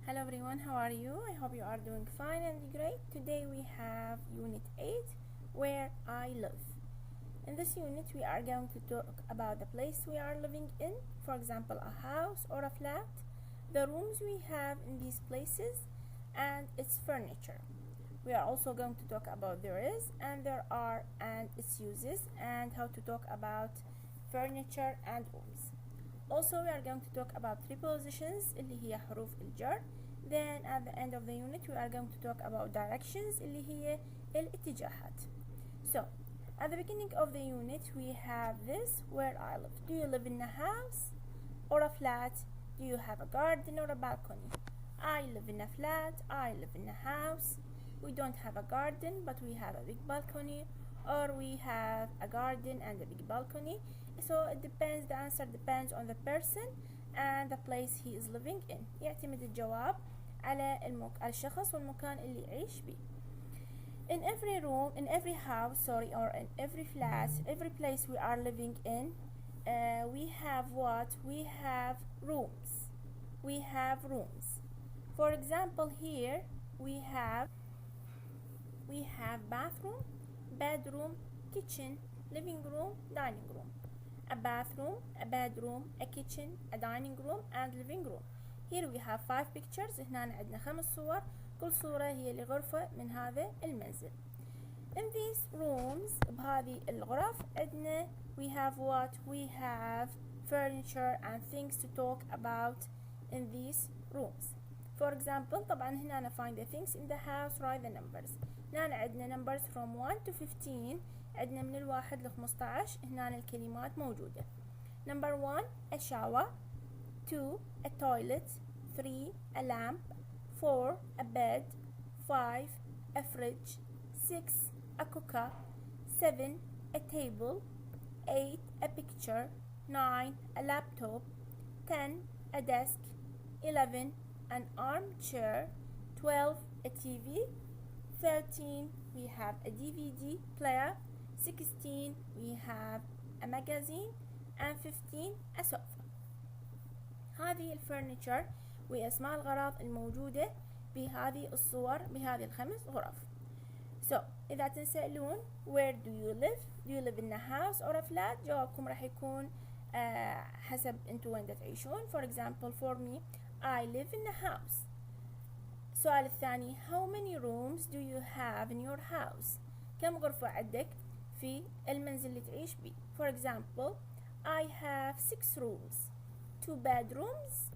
Hello everyone, how are you? I hope you are doing fine and great. Today we have Unit 8, Where I Live. In this unit we are going to talk about the place we are living in, for example a house or a flat, the rooms we have in these places, and its furniture. We are also going to talk about there is and there are and its uses and how to talk about furniture and rooms. Also we are going to talk about prepositions اللي هي حروف الجر. Then at the end of the unit we are going to talk about directions اللي هي الاتجاهات. So at the beginning of the unit we have this where I live. Do you live in a house or a flat? Do you have a garden or a balcony? I live in a flat. I live in a house. We don't have a garden but we have a big balcony, or we have a garden and a big balcony. So it depends, the answer depends on the person and the place he is living in. يعتمد الجواب على الشخص والمكان اللي يعيش بيه. In every room, in every house, or in every flat, every place we are living in, we have what? We have rooms. We have rooms. For example, here we have bathroom, bedroom, kitchen, living room, dining room. A bathroom, a bedroom, a kitchen, a dining room, and living room. Here we have 5 pictures. هنا عندنا 5 صور، كل صورة هي لغرفة من هذا المنزل. In these rooms، بهذه الغرف عندنا we have what? We have furniture and things to talk about in these rooms. For example طبعا هنا find the things in the house, write the numbers. هنا عندنا numbers from 1 to 15. عندنا من 1 ل 15. هنا الكلمات موجودة. Number 1 a shower, 2 a toilet, 3 a lamp, 4 a bed, 5 a fridge, 6 a cooker, 7 a table, 8 a picture, 9 a laptop, 10 a desk, 11 an armchair, 12 a TV, 13 we have a DVD player, 16 we have a magazine, and 15 a sofa. هذه الفurniture وأسماء الأغراض الموجودة بهذه الصور بهذه ال5 غرف. So إذا تسألون where do you live? Do you live in a house or a flat? جوابكم راح يكون حسب انتوا وين تعيشون. For example for me I live in a house. السؤال الثاني how many rooms do you have in your house? كم غرفة عندك في المنزل اللي تعيش بيه. For example I have 6 rooms, 2 bedrooms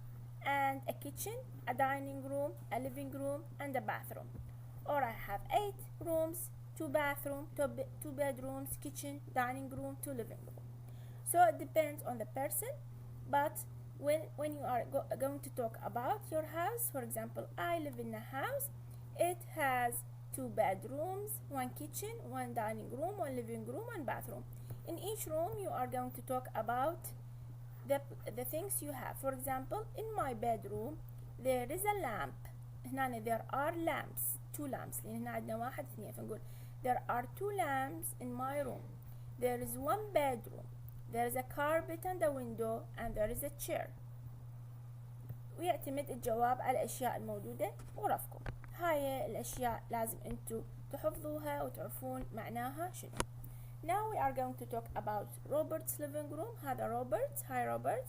and a kitchen, a dining room, a living room and a bathroom. Or I have 8 rooms, 2 bathrooms, 2 bedrooms, kitchen, dining room, 2 living room. So it depends on the person, but when you are going to talk about your house, for example I live in a house, it has 2 bedrooms, 1 kitchen, 1 dining room, 1 living room, 1 bathroom. In each room you are going to talk about the things you have. For example in my bedroom there is a lamp. هنا there are lamps, 2 lamps لأن هنا عندنا 1 2 فنقول there are 2 lamps in my room. There is 1 bedroom, there is a carpet and a window and there is a chair. ويعتمد الجواب على الأشياء الموجودة بغرفكم. هاي الأشياء لازم أنتوا تحفظوها وتعرفون معناها شنو. Now we are going to talk about Robert's living room. هذا Robert. Hi Robert.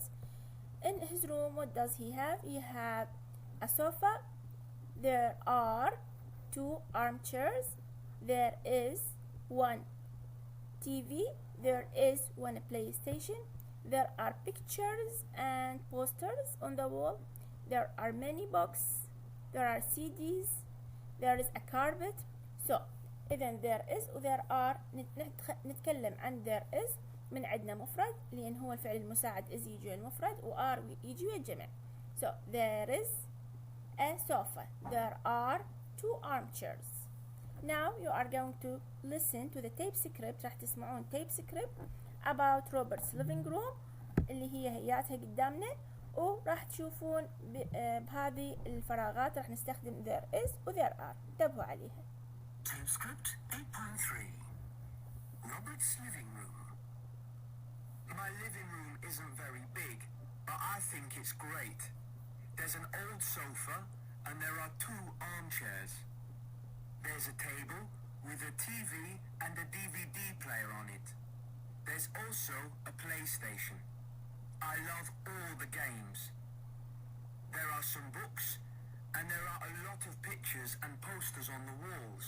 In his room what does he have? He have a sofa. There are 2 armchairs. There is 1 TV. There is 1 PlayStation. There are pictures and posters on the wall. There are many books. There are CDs. There is a carpet. So إذن there is و there are نتكلم عن there is من عندنا مفرد لأن هو الفعل المساعد is يجي المفرد و are يجي الجمع. So there is a sofa. There are 2 armchairs. Now you are going to listen to the tape script. راح تسمعون tape script about Robert's living room اللي هي هياتها قدامنا، وراح تشوفون بهذه الفراغات راح نستخدم there is و there are. انتبهوا عليها. Tape script 8.3 Robert's living room. My living room isn't very big, but I think it's great. There's an old sofa, and there are 2 armchairs. There's a table with a TV and a DVD player on it. There's also a PlayStation. I love all the games. There are some books, and there are a lot of pictures and posters on the walls.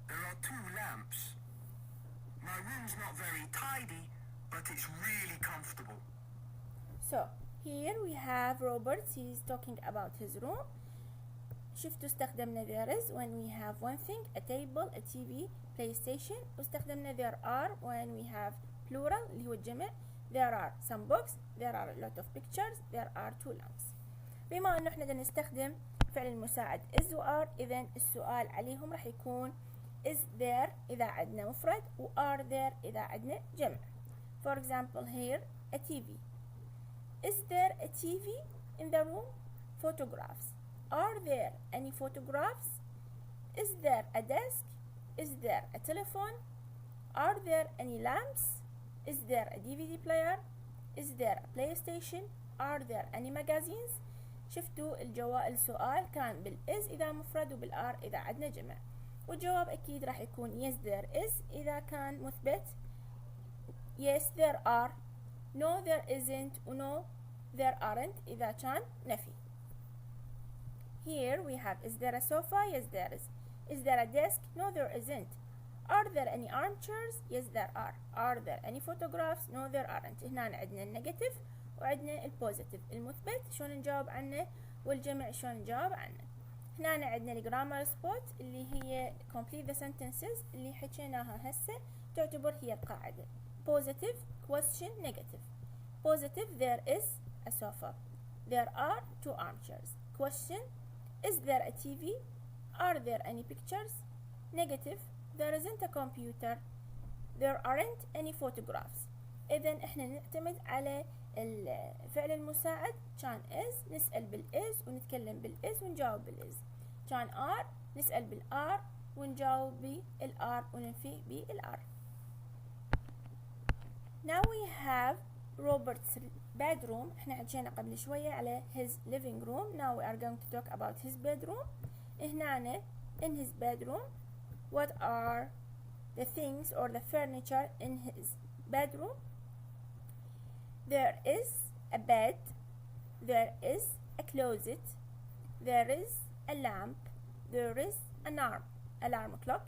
There are 2 lamps. My room's not very tidy, but it's really comfortable. So here we have Robert. He's talking about his room. شفتوا استخدمنا there is when we have one thing, a table, a TV, PlayStation. واستخدمنا there are when we have plural اللي هو الجمع. There are some books, there are a lot of pictures, there are 2 lamps. بما انه احنا بدنا نستخدم فعل المساعد is و are، اذا السؤال عليهم راح يكون is there اذا عندنا مفرد و are there اذا عندنا جمع. For example here a TV. Is there a TV in the room? Photographs. Are there any photographs? Is there a desk? Is there a telephone? Are there any lamps? Is there a DVD player? Is there a PlayStation? Are there any magazines? شفتوا السؤال كان بالis إذا مفرد وبالار إذا عندنا جمع، والجواب أكيد راح يكون yes there is إذا كان مثبت، yes there are، no there isn't، و no there aren't إذا كان نفي. Here we have is there a sofa? Yes there is. Is there a desk? No there isn't. Are there any armchairs? Yes there are. Are there any photographs? No there aren't. هنا عندنا النيجاتيف وعندنا البوزيتيف، المثبت شلون نجاوب عنه والجمع شلون نجاوب عنه. هنا عندنا الجرامر سبوت اللي هي complete the sentences اللي حكيناها هسه تعتبر هي القاعدة. Positive question negative. Positive there is a sofa. There are 2 armchairs. Question is there a TV? Are there any pictures? Negative there isn't a computer. There aren't any photographs. إذن إحنا نعتمد على الفعل المساعد كان is نسأل بالis ونتكلم بالis ونجاوب بالis، كان are نسأل بالar ونجاوب بالr وننفي بالr. Now we have Robert's bedroom. احنا حكينا قبل شوية على his living room. Now we are going to talk about his bedroom. هنا in his bedroom what are the things or the furniture in his bedroom? There is a bed, there is a closet, there is a lamp, there is an alarm clock,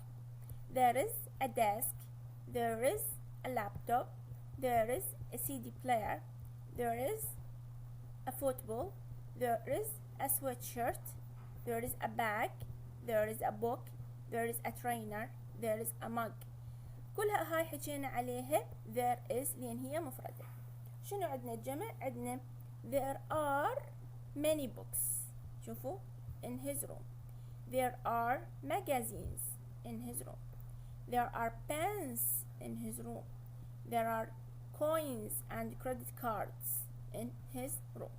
there is a desk, there is a laptop, there is a CD player, there is a football, there is a sweatshirt, there is a bag, there is a book, there is a trainer, there is a mug. كلها هاي حكينا عليها there is لأن هي مفردة. شنو عندنا الجمع؟ عندنا there are many books. شوفوا in his room. There are magazines in his room. There are pens in his room. There are coins and credit cards in his room.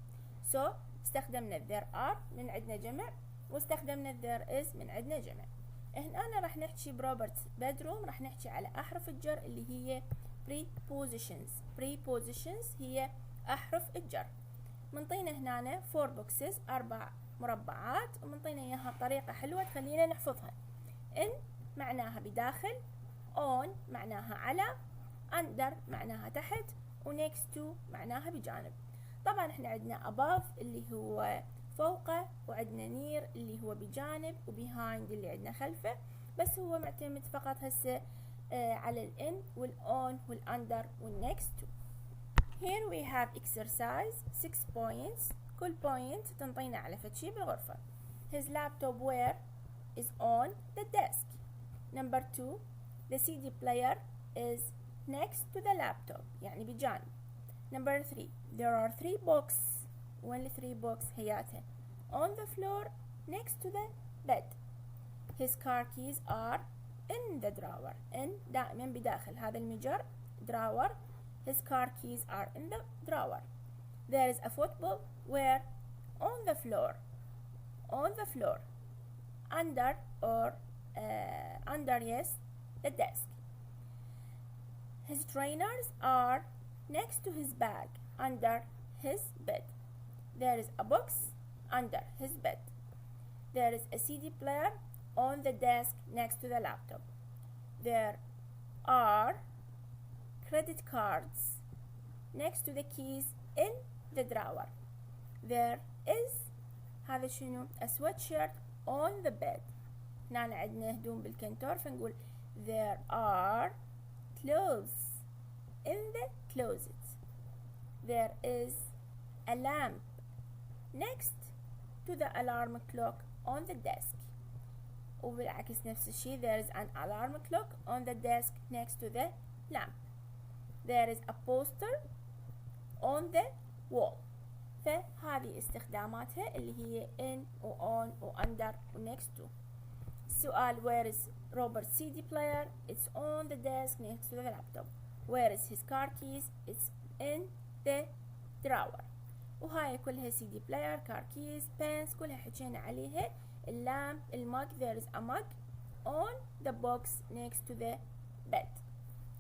So استخدمنا there are من عندنا جمع، واستخدمنا there is من عندنا جمع. هنا راح نحكي بروبرت bedroom، راح نحكي على أحرف الجر اللي هي prepositions. prepositions هي أحرف الجر. منطينا هنا 4 boxes 4 مربعات، ومنطينا إياها بطريقة حلوة تخلينا نحفظها. in معناها بداخل، on معناها على، under معناها تحت، و next to معناها بجانب. طبعا احنا عندنا above اللي هو فوقه، وعندنا near اللي هو بجانب، وbehind اللي عندنا خلفه، بس هو معتمد فقط هسه على ال in وال on وال under وال next to. Here we have exercise 6 points. كل point تنطينا على فد شي بالغرفة. His laptop where is on the desk. Number 2 the CD player is next to the laptop يعني بجانب. Number 3 there are 3 books. وين ال 3 books هياتها؟ on the floor next to the bed. His car keys are in the drawer. in دائما بداخل هذا المجر drawer. His car keys are in the drawer. There is a football where on the floor. on the floor under or under yes the desk. His trainers are next to his bag under his bed. There is a box under his bed. There is a CD player on the desk next to the laptop. There are credit cards next to the keys in the drawer. There is هذا شنو؟ a sweatshirt on the bed. هنا عندنا هدوم بالكنتور فنقول there are clothes in the closet. There is a lamp next to the alarm clock on the desk. وبالعكس نفس الشيء there is an alarm clock on the desk next to the lamp. There is a poster on the wall. فهذه استخداماتها اللي هي in و on و under و next to. السؤال where is Robert's CD player? It's on the desk next to the laptop. Where is his car keys? It's in the drawer. وهاي كلها CD player, car keys, pens كلها حكينا عليها. اللامب, المج, there is a mug on the box next to the bed.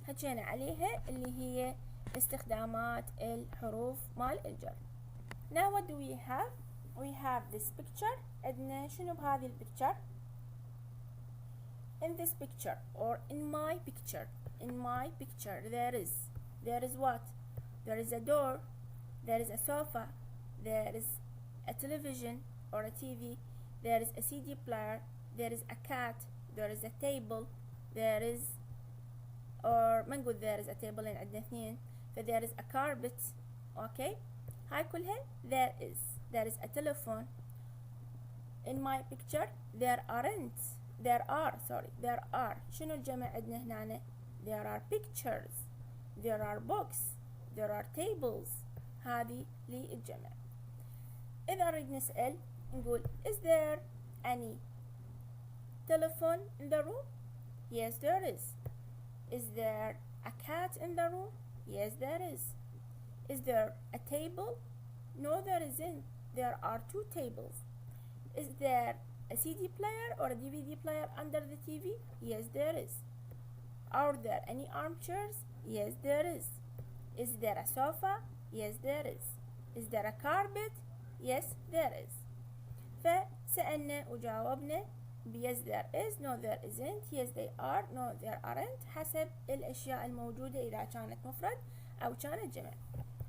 حكينا عليها اللي هي استخدامات الحروف مال الجر. Now what do we have? We have this picture. عندنا شنو بهذه البيكتشر؟ In this picture or in my picture, there is what? There is a door, there is a sofa, there is a television or a TV, there is a CD player, there is a cat, there is a table, there is or ما نقول there is a table لأن عندنا اثنين there is a carpet. okay هاي كلها there is a telephone. In my picture there are شنو الجمع عندنا هنا؟ there are pictures, there are books, there are tables. هذه للجمع. إذا نريد نسأل نقول is there any telephone in the room? Yes there is. Is there a cat in the room? Yes there is. Is there a table? No there isn't. There are two tables. Is there a CD player or a DVD player under the TV? Yes there is. Are there any armchairs? Yes there is. Is there a sofa? Yes there is. Is there a carpet? Yes there is. فسألنا وجاوبنا yes there is, no there isn't, yes they are, no there aren't حسب الأشياء الموجودة إذا كانت مفرد أو كانت جمع.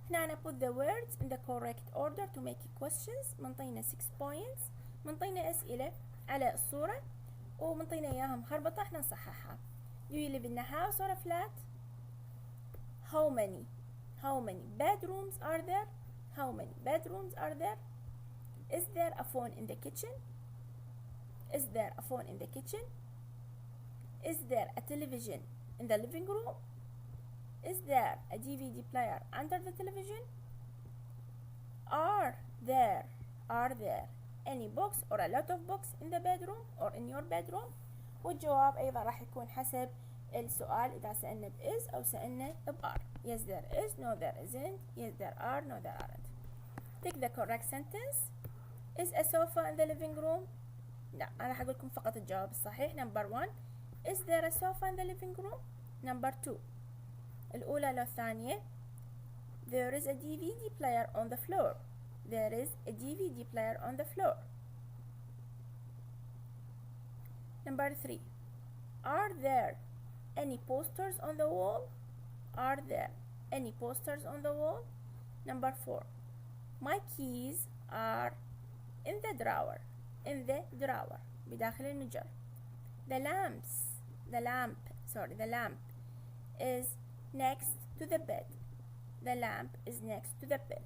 هنا put the words in the correct order to make questions. منطينا 6 points. منطينا أسئلة على الصورة ومنطينا إياها مخربطة احنا نصححها. Do you live in a house or a flat? How many bedrooms are there? How many bedrooms are there? Is there a phone in the kitchen? Is there a phone in the kitchen? Is there a television in the living room? Is there a DVD player under the television? Are there any books or a lot of books in the bedroom or in your bedroom? والجواب أيضا راح يكون حسب السؤال إذا سألنا بإز أو سألنا بآر. Yes there is, no there isn't, yes there are, no there aren't. Pick the correct sentence. Is a sofa in the living room? لا أنا راح أقول لكم فقط الجواب الصحيح. Number 1 Is there a sofa in the living room? Number 2 الأولى لو الثانية There is a DVD player on the floor. There is a DVD player on the floor. Number 3 Are there any posters on the wall? Are there any posters on the wall? Number 4 My keys are in the drawer. بداخل النجر. The lamp is next to the bed. The lamp is next to the bed.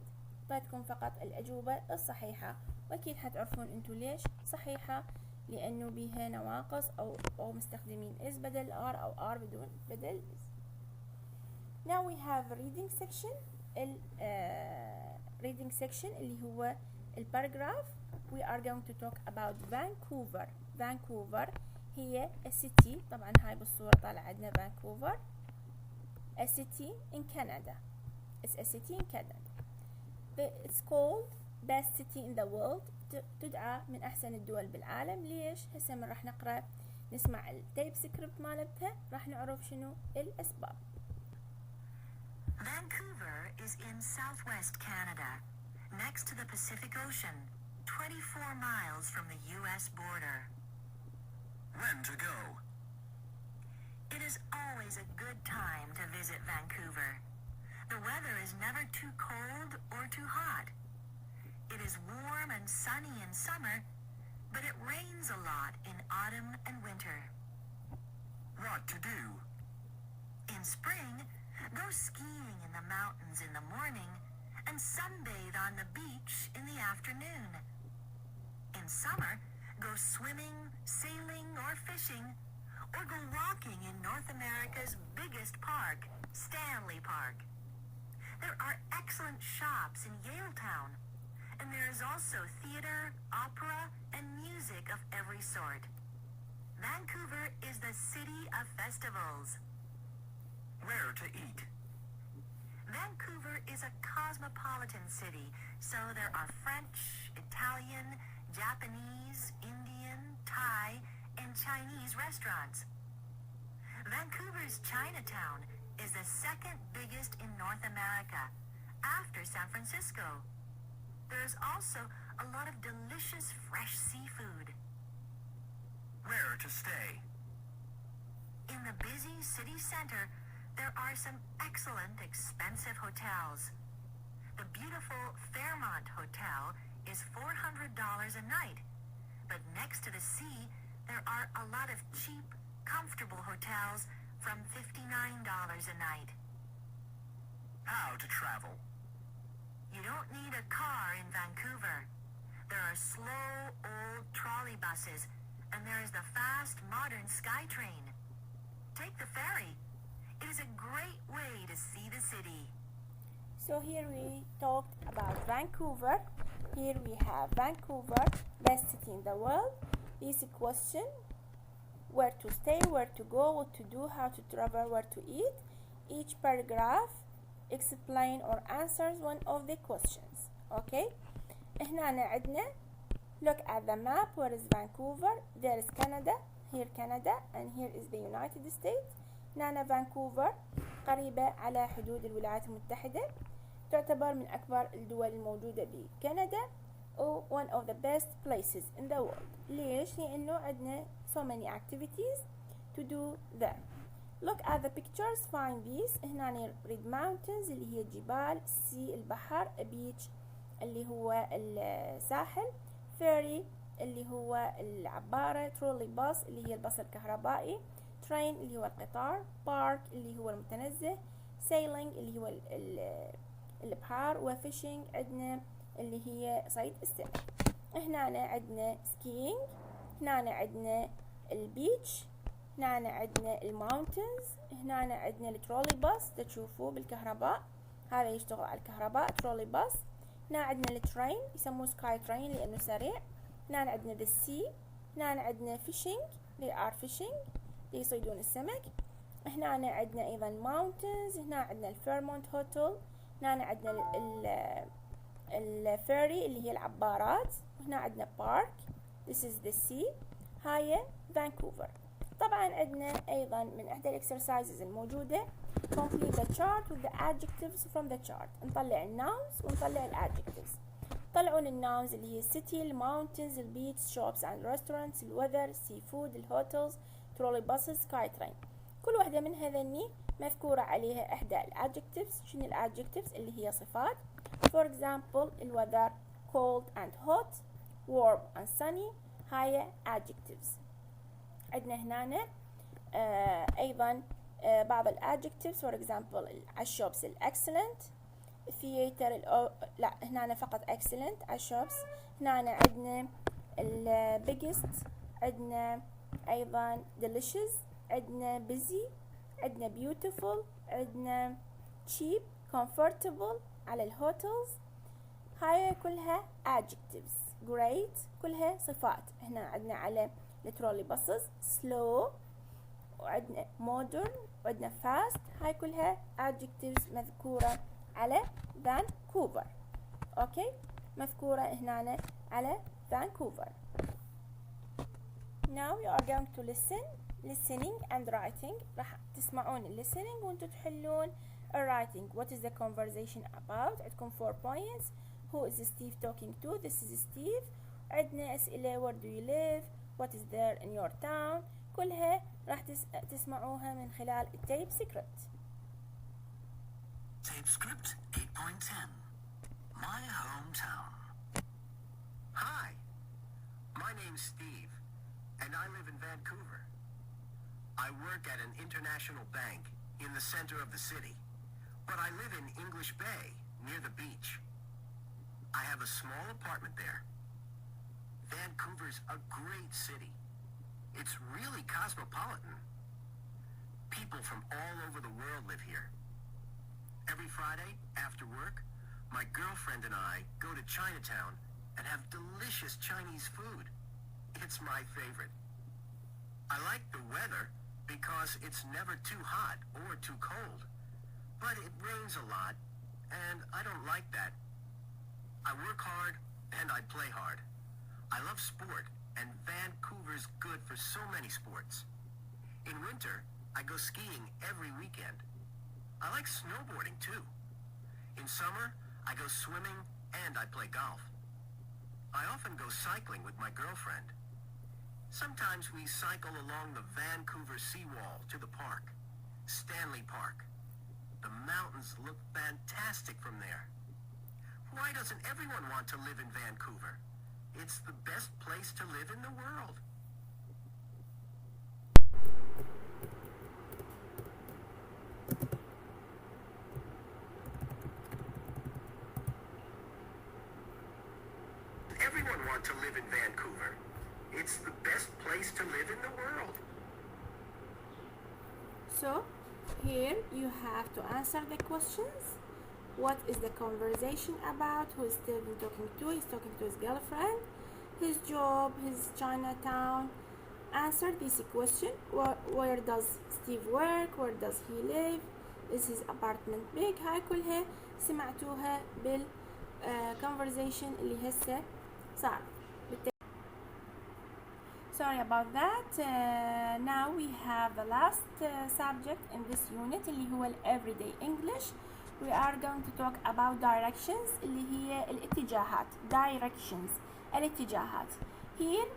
بعطيكم فقط الأجوبة الصحيحة وأكيد حتعرفون أنتو ليش صحيحة لأنه بيها نواقص أو مستخدمين is بدل are أو are بدل is. Now we have reading section. reading section اللي هو الباراجراف. We are going to talk about Vancouver. Vancouver هي a city. طبعا هاي بالصورة طالع عندنا Vancouver. A city in Canada. It's a city in Canada. It's called best city in the world. تدعى من أحسن الدول بالعالم. ليش؟ هسه من راح نقرأ نسمع التيب سكريبت مالتها راح نعرف شنو الأسباب. Vancouver is in southwest Canada, next to the Pacific Ocean. 24 miles from the U.S. border. When to go? It is always a good time to visit Vancouver. The weather is never too cold or too hot. It is warm and sunny in summer, but it rains a lot in autumn and winter. What to do? In spring, go skiing in the mountains in the morning and sunbathe on the beach in the afternoon. In summer, go swimming, sailing, or fishing, or go walking in North America's biggest park, Stanley Park. There are excellent shops in Yaletown, and there is also theater, opera, and music of every sort. Vancouver is the city of festivals. Where to eat? Vancouver is a cosmopolitan city, so there are French, Italian, Japanese, Indian, Thai, and Chinese restaurants. Vancouver's Chinatown is the second biggest in North America, after San Francisco. There is also a lot of delicious fresh seafood. Where to stay? In the busy city center, there are some excellent expensive hotels. The beautiful Fairmont Hotel is $400 a night, but next to the sea, there are a lot of cheap, comfortable hotels from $59 a night. How to travel? You don't need a car in Vancouver. There are slow, old trolley buses, and there is the fast, modern SkyTrain. Take the ferry. It is a great way to see the city. So here we talked about Vancouver. Here we have Vancouver, best city in the world. This question: where to stay, where to go, what to do, how to travel, where to eat. Each paragraph explain or answers one of the questions. Okay. هنا عندنا look at the map. Where is Vancouver? There is Canada. Here Canada, and here is the United States. هنا فانكوفر قريبة على حدود الولايات المتحدة، تعتبر من أكبر الدول الموجودة بكندا و one of the best places in the world. ليش؟ لأنه عندنا so many activities to do there. Look at the pictures, find these. هنا read mountains اللي هي الجبال، sea البحر، a beach اللي هو الساحل، ferry اللي هو العبارة، trolley bus اللي هي الباص الكهربائي، train اللي هو القطار، park اللي هو المتنزه، sailing اللي هو البحار، وfishing عندنا اللي هي صيد السمك. هنا عندنا skiing، هنا عندنا البيتش، هنا عندنا الماونتنز، هنا عندنا الترولي باص تشوفوه بالكهرباء، هذا يشتغل على الكهرباء ترولي باص. هنا عندنا الترين يسموه سكاي ترين لأنه سريع. هنا عندنا the sea، هنا عندنا fishing they are fishing يصيدون السمك. هنا عندنا أيضا mountains، هنا عندنا الفيرمونت هوتل، هنا عندنا الفيري اللي هي العبارات، وهنا عندنا park this is the sea. هاي فانكوفر. طبعا عندنا أيضا من إحدى الإكسرسايزز الموجودة complete the chart with the adjectives from the chart. نطلع الناونز ونطلع الادجectives. طلعون الناونز اللي هي city، الماونتنز، البيتش، shops and restaurants، الوذر، سي فود، الهوتلز، ترولي باصز، سكاي ترين. كل واحدة من هذني مذكورة عليها إحدى الادجectives. شنو الادجectives؟ اللي هي صفات. for example الوذر cold and hot، warm and sunny، هاي adjectives. عندنا هنا أيضا بعض الادجectives for example الشوبس excellent، theater لا هنا فقط excellent الشوبس. هنا عندنا biggest، عندنا أيضا delicious، عندنا busy، عندنا beautiful، عندنا cheap، comfortable على الهوتلز. هاي كلها adjectives. great كلها صفات. هنا عندنا على الترولي باصز slow، وعندنا modern، وعندنا fast. هاي كلها adjectives مذكورة على فانكوفر. اوكي مذكورة هنا على فانكوفر. Now you are going to listening and writing. راح تسمعون listening وانتم تحلون writing. What is the conversation about؟ عندكم 4 points. Who is Steve talking to? This is Steve. عندنا أسئلة where do you live? What is there in your town? كلها راح تسمعوها من خلال التيب سكريبت. Tape script 8.10. My hometown. Hi, my name's Steve, and I live in Vancouver. I work at an international bank in the center of the city, but I live in English Bay, near the beach. I have a small apartment there. Vancouver's a great city. It's really cosmopolitan. People from all over the world live here. Every Friday, after work, my girlfriend and I go to Chinatown and have delicious Chinese food. It's my favorite. I like the weather because it's never too hot or too cold. But it rains a lot, and I don't like that. I work hard, and I play hard. I love sport, and Vancouver's good for so many sports. In winter, I go skiing every weekend. I like snowboarding, too. In summer, I go swimming, and I play golf. I often go cycling with my girlfriend. Sometimes we cycle along the Vancouver seawall to the park, Stanley Park. The mountains look fantastic from there. Why doesn't everyone want to live in Vancouver? It's the best place to live in the world. Everyone want to live in Vancouver. It's the best place to live in the world. So here you have to answer the questions. What is the conversation about? Who is Steven talking to? He's talking to his girlfriend. His job, his Chinatown. Answer this question. Where does Steve work? Where does he live? Is his apartment big? هاي كلها سمعتوها بال conversation اللي هسه صار. Sorry about that. Now we have the last subject in this unit اللي هو everyday English. We are going to talk about directions اللي هي الاتجاهات. Directions الاتجاهات. Here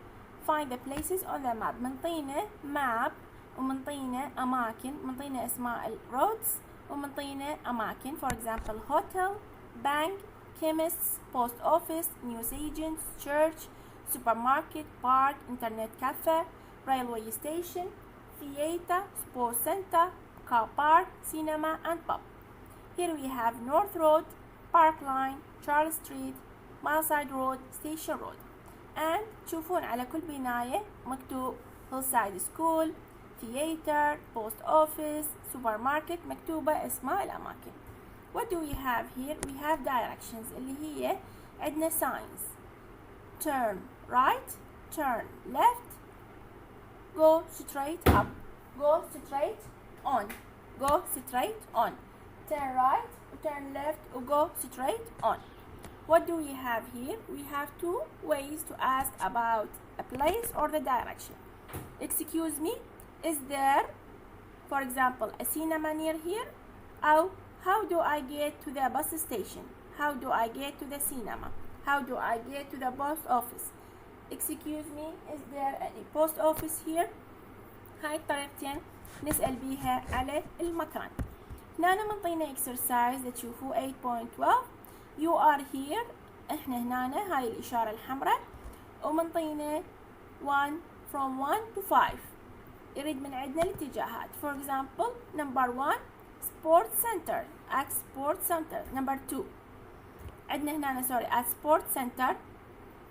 find the places on the map. منطينا map ومنطينا أماكن، منطينا أسماء roads ومنطينا أماكن. For example, hotel, bank, chemists, post office, news agents, church, supermarket, park, internet cafe, railway station, theater, sports center, car park, cinema, and pub. Here we have North Road, Park Line, Charles Street, Mileside Road, Station Road. And تشوفون على كل بناية مكتوب Hillside School, Theater, Post Office, Supermarket، مكتوبة اسماء الأماكن. What do we have here? We have directions اللي هي عندنا signs. Turn right, turn left, go straight up, go straight on, go straight on. Turn right, turn left, go straight on. What do we have here? We have two ways to ask about a place or the direction. Excuse me, is there, for example, a cinema near here? Or how do I get to the bus station? How do I get to the cinema? How do I get to the post office? Excuse me, is there a post office here? هاي الطريقتين نسأل بيها على المكان. هنا منطينا exercise تشوفوا 8.12. You are here. احنا هنا هاي الإشارة الحمراء ومنطينا 1 from 1 to 5. يريد من عندنا الاتجاهات. For example, number 1 sports center at sports center. Number 2 عندنا هنا سوري at sports center.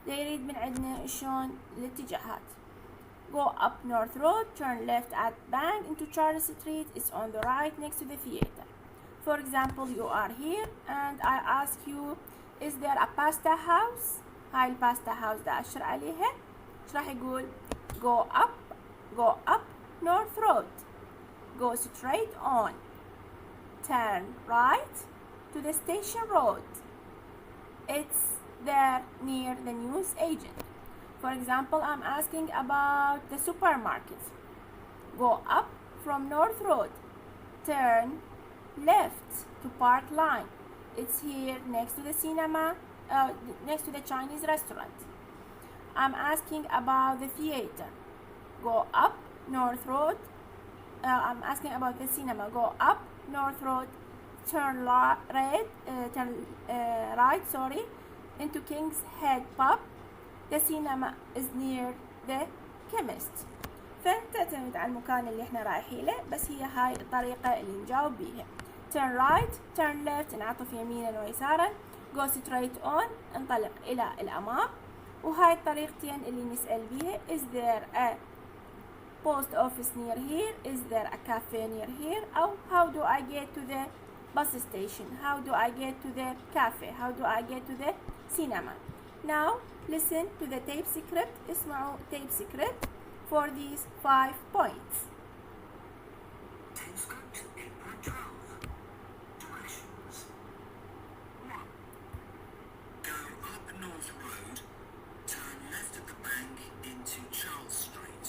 يريد من عندنا شلون الاتجاهات. Go up North Road, turn left at Bank into Charles Street. It's on the right next to the theater. For example, you are here and I ask you, is there a pasta house? هاي الباستا house دا أشر عليها. إيش راح يقول؟ go up North Road. Go straight on. Turn right to the station road. It's there near the news agent. For example, I'm asking about the supermarket. Go up from North Road. Turn left to Park Line. It's here next to the cinema. next to the Chinese restaurant. I'm asking about the theater. Go up North Road. I'm asking about the cinema. Go up North Road, turn right, into King's Head Pub. The cinema is near the chemist. فتعتمد على المكان اللي احنا رايحين له، بس هي هاي الطريقة اللي نجاوب بيها. turn right, turn left نعطف يمينا ويسارا، go straight on انطلق إلى الأمام. وهاي الطريقتين اللي نسأل بيها is there a post office near here, is there a cafe near here, أو how do I get to the bus station, how do I get to the cafe, how do I get to the cinema. Now listen to the tape script. اسمعوا tape script for these 5 points. Tape script April 12. Directions. 1. Go up North Road, turn left at the bank into Charles Street.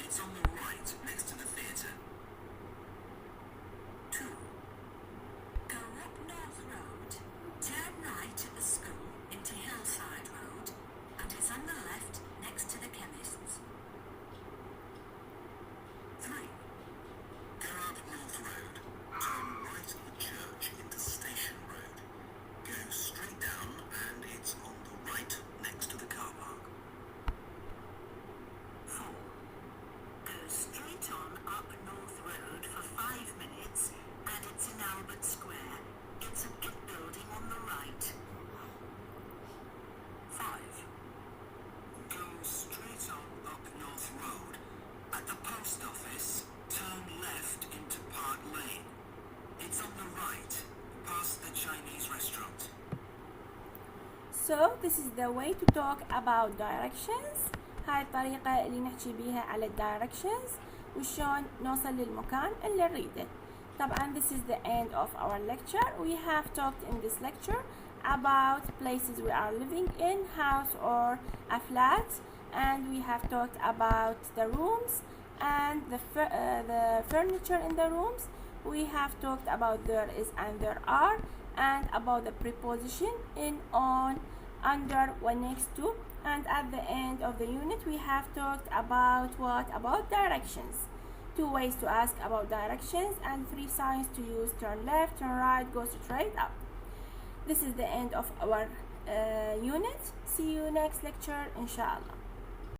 It's on the right, next to the theatre. 2. Go up North Road, turn right at the school into Hillside Road, and it's on the left next to the chemist's. 3. Go up North Road, turn right at the church into Station Road. Go straight down and it's on the right next to the car park. 4. Go straight on up North Road for 5 minutes and it's in Albert Square. It's a big building on the right. 5. Go straight on up North Road. At the post office, turn left into Park Lane. It's on the right, past the Chinese restaurant. So this is the way to talk about directions. هاي الطريقة اللي نحكي بيها على directions وشون نوصل للمكان اللي نريده. طبعا this is the end of our lecture. We have talked in this lecture about places we are living in, house or a flat, and we have talked about the rooms and the furniture in the rooms. We have talked about there is and there are, and about the preposition in, on, under, or next to. And at the end of the unit we have talked about what? About directions. 2 ways to ask about directions and 3 signs to use: turn left, turn right, go straight up. This is the end of our unit. See you next lecture inshallah.